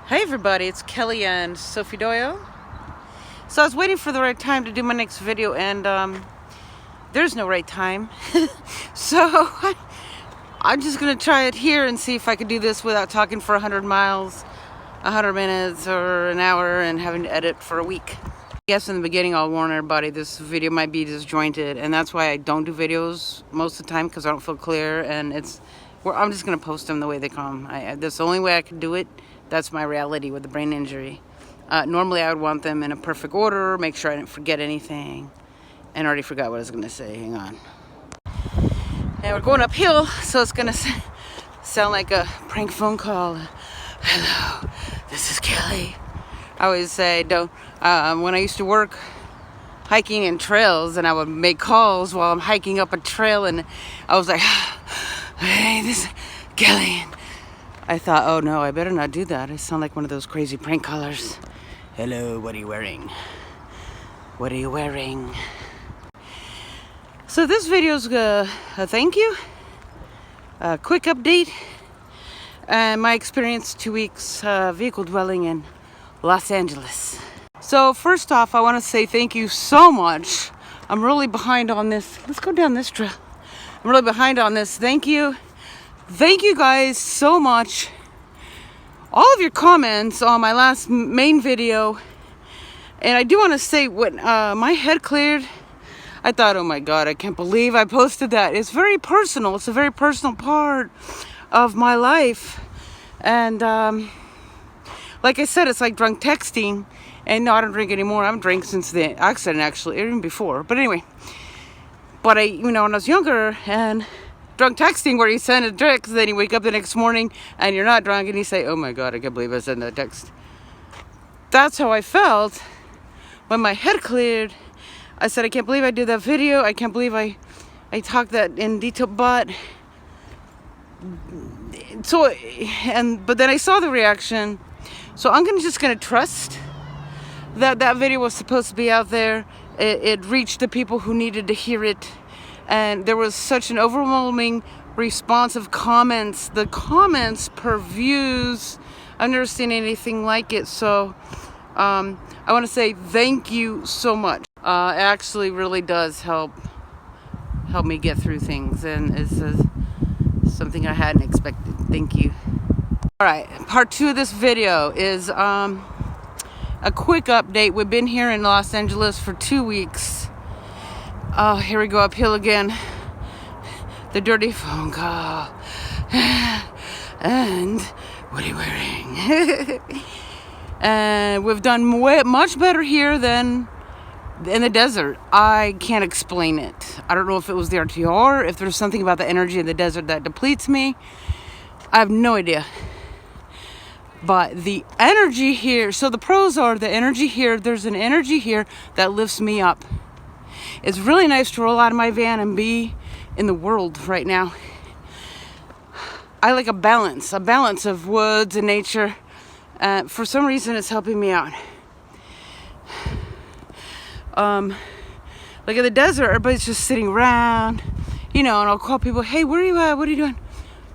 Hey everybody, it's Kelly and Sophie Doyle. So I was waiting for the right time to do my next video, and there's no right time. So I'm just gonna try it here and see if I could do this without talking for 100 miles, 100 minutes, or an hour, and having to edit for a week. I guess in the beginning I'll warn everybody this video might be disjointed, and that's why I don't do videos most of the time, because I don't feel clear, and I'm just gonna post them the way they come. That's the only way I can do it. That's my reality with the brain injury. Normally I would want them in a perfect order, make sure I didn't forget anything, and I already forgot what I was gonna say. Hang on. And we're going uphill, so it's gonna sound like a prank phone call. Hello, this is Kelly. I always say, when I used to work hiking in trails, and I would make calls while I'm hiking up a trail, and I was like, hey, this is Kelly. I thought, oh no, I better not do that. I sound like one of those crazy prank callers. Hello, what are you wearing? What are you wearing? So this video's a thank you, a quick update, and my experience 2 weeks vehicle dwelling in Los Angeles. So first off, I want to say thank you so much. I'm really behind on this. Let's go down this trail. I'm really behind on this. Thank you. Thank you guys so much. All of your comments on my last main video. And I do want to say, when my head cleared, I thought, oh my God, I can't believe I posted that. It's very personal. It's a very personal part of my life. And like I said, it's like drunk texting. And no, I don't drink anymore. I haven't drank since the accident, actually, even before. But anyway, when I was younger, and drunk texting where you send a text, then you wake up the next morning and you're not drunk and you say, oh my God, I can't believe I sent that text. That's how I felt when my head cleared. I said, I can't believe I did that video. I can't believe I talked that in detail, but then I saw the reaction. So I'm just gonna trust that video was supposed to be out there. It reached the people who needed to hear it. And there was such an overwhelming response of comments. The comments per views, I've never seen anything like it. So I want to say thank you so much. It actually really does help me get through things, and it's something I hadn't expected. Thank you. All right, part 2 of this video is a quick update. We've been here in Los Angeles for 2 weeks. Oh, here we go uphill again. The dirty phone call. And what are you wearing? And we've done much better here than in the desert. I can't explain it. I don't know if it was the RTR, if there's something about the energy in the desert that depletes me. I have no idea. But the energy here, so the pros are the energy here. There's an energy here that lifts me up. It's really nice to roll out of my van and be in the world right now. I like a balance of woods and nature. For some reason, it's helping me out. Like in the desert, everybody's just sitting around, and I'll call people, hey, where are you at? What are you doing?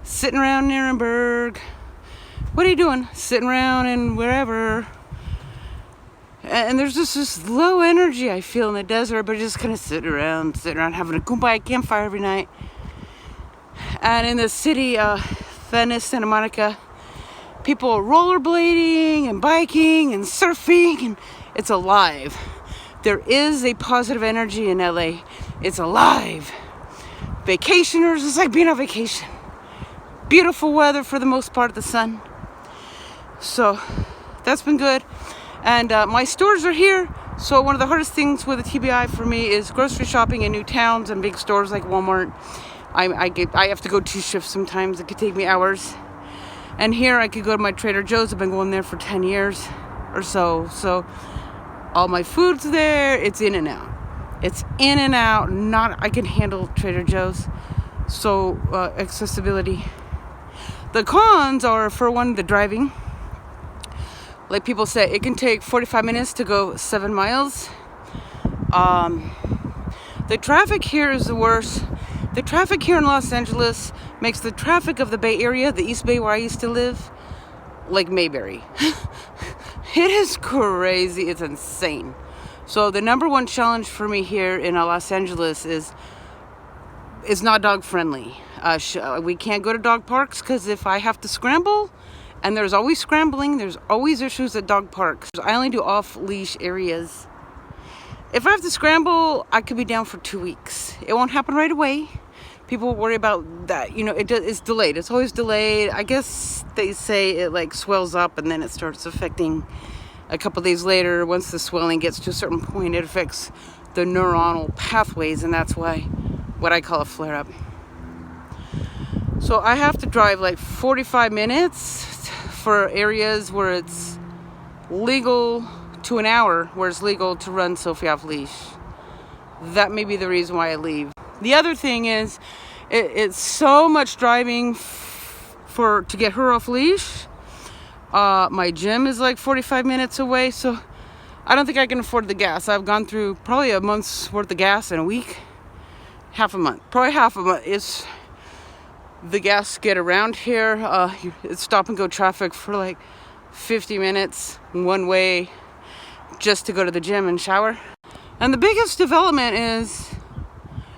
Sitting around Nuremberg. What are you doing? Sitting around in wherever. And there's just this low energy I feel in the desert, but just kind of sitting around having a kumbaya campfire every night. And in the city, Venice, Santa Monica, people are rollerblading and biking and surfing, and it's alive. There is a positive energy in LA. It's alive. Vacationers, it's like being on vacation. Beautiful weather for the most part, the sun. So that's been good. And my stores are here. So one of the hardest things with a TBI for me is grocery shopping in new towns and big stores like Walmart. I have to go 2 shifts sometimes. It could take me hours. And here I could go to my Trader Joe's. I've been going there for 10 years or so. So all my food's there. It's in and out. It's in and out. I can handle Trader Joe's. So accessibility. The cons are, for one, the driving. Like people say, it can take 45 minutes to go 7 miles. The traffic here is the worst. The traffic here in Los Angeles makes the traffic of the Bay Area, the East Bay where I used to live, like Mayberry. It is crazy. It's insane. So the number one challenge for me here in Los Angeles is not dog friendly. We can't go to dog parks because if I have to scramble, and there's always scrambling, there's always issues at dog parks. I only do off-leash areas. If I have to scramble, I could be down for 2 weeks. It won't happen right away. People worry about that. You know, it's delayed. It's always delayed. I guess they say it like swells up and then it starts affecting a couple days later. Once the swelling gets to a certain point, it affects the neuronal pathways, and that's why what I call a flare-up. So I have to drive like 45 minutes for areas where it's legal to an hour where it's legal to run Sophie off leash. That may be the reason why I leave. The other thing is it's so much driving to get her off leash. My gym is like 45 minutes away, so I don't think I can afford the gas. I've gone through probably a month's worth of gas in a week. Half a month. Probably half a month. It's the gas get around here. It's stop and go traffic for like 50 minutes one way just to go to the gym and shower. And the biggest development is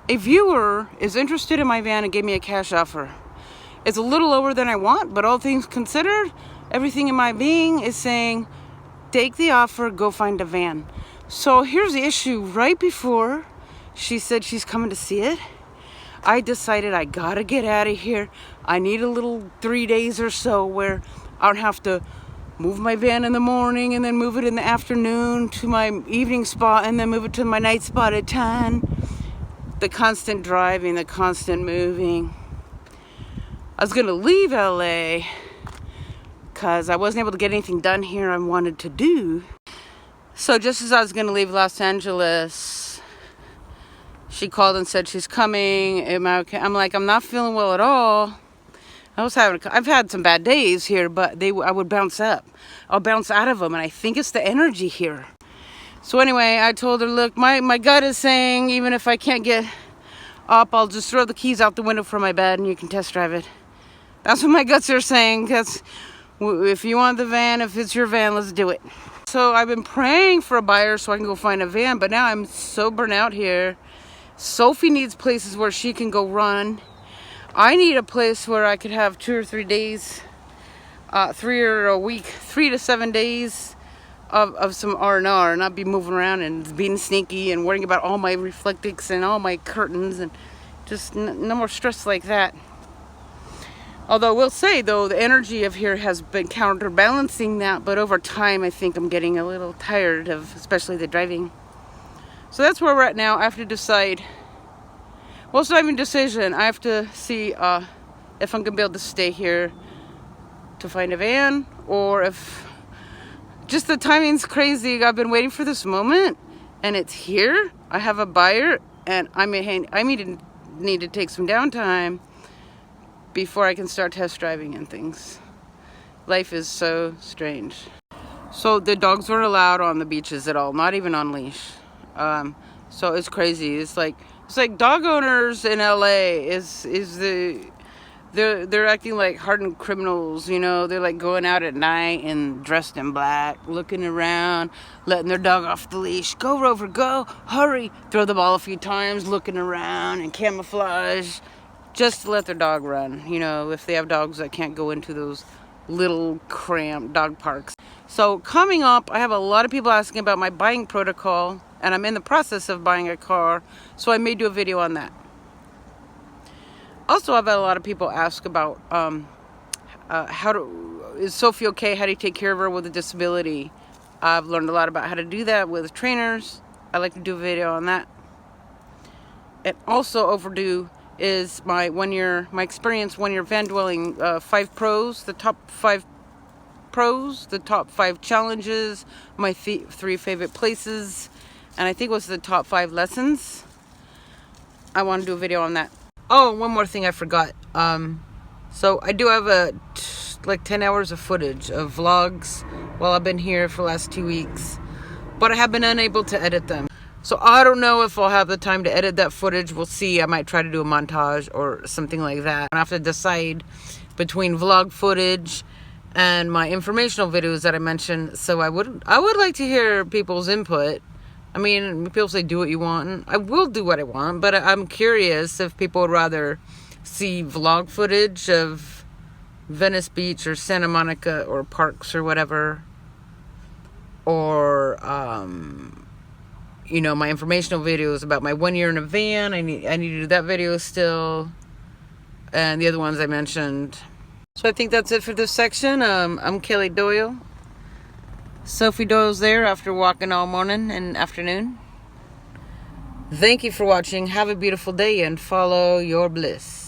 a viewer is interested in my van and gave me a cash offer. It's a little lower than I want, but all things considered, everything in my being is saying, take the offer, go find a van. So here's the issue. Right before she said she's coming to see it, I decided I gotta get out of here. I need a little 3 days or so where I don't have to move my van in the morning and then move it in the afternoon to my evening spot and then move it to my night spot at 10. The constant driving, the constant moving. I was gonna leave LA because I wasn't able to get anything done here I wanted to do. So just as I was gonna leave Los Angeles, she called and said she's coming. Am I okay? I'm like, I'm not feeling well at all. I've had some bad days here, but I would bounce up. I'll bounce out of them, and I think it's the energy here. So anyway, I told her, look, my gut is saying even if I can't get up, I'll just throw the keys out the window from my bed and you can test drive it. That's what my guts are saying, because if you want the van, if it's your van, let's do it. So I've been praying for a buyer so I can go find a van, but now I'm so burnt out here. Sophie needs places where she can go run. I need a place where I could have 2 or 3 days, 3 to 7 days of some R&R, not be moving around and being sneaky and worrying about all my reflectics and all my curtains and just no more stress like that. Although I will say, though, the energy of here has been counterbalancing that, but over time I think I'm getting a little tired of especially the driving. So that's where we're at now. I have to decide. Well, it's not even a decision. I have to see if I'm going to be able to stay here to find a van, or if just the timing's crazy. I've been waiting for this moment, and it's here. I have a buyer, and I need to take some downtime before I can start test driving and things. Life is so strange. So the dogs weren't allowed on the beaches at all, not even on leash. So it's crazy. It's like dog owners in LA they're acting like hardened criminals, you know. They're like going out at night and dressed in black, looking around, letting their dog off the leash. Go, Rover, go, hurry. Throw the ball a few times, looking around and camouflage, just to let their dog run. You know, if they have dogs that can't go into those little cramped dog parks. So coming up, I have a lot of people asking about my buying protocol, and I'm in the process of buying a car, so I may do a video on that. Also, I've had a lot of people ask about is Sophie okay? How do you take care of her with a disability? I've learned a lot about how to do that with trainers. I'd like to do a video on that. And also overdue is my experience 1 year van dwelling 5 pros, the top 5 pros, the top 5 challenges, my 3 favorite places, and I think it was the top 5 lessons. I want to do a video on that. Oh, one more thing I forgot. So I do have like 10 hours of footage of vlogs while I've been here for the last 2 weeks, but I have been unable to edit them. So I don't know if I'll have the time to edit that footage. We'll see. I might try to do a montage or something like that. I have to decide between vlog footage and my informational videos that I mentioned. So I would like to hear people's input. I mean, people say do what you want, and I will do what I want, but I'm curious if people would rather see vlog footage of Venice Beach or Santa Monica or parks or whatever, or you know, my informational videos about my 1 year in a van. I need to do that video still, and the other ones I mentioned. So I think that's it for this section. I'm Kelly Doyle. Sophie Doyle's there after walking all morning and afternoon. Thank you for watching. Have a beautiful day and follow your bliss.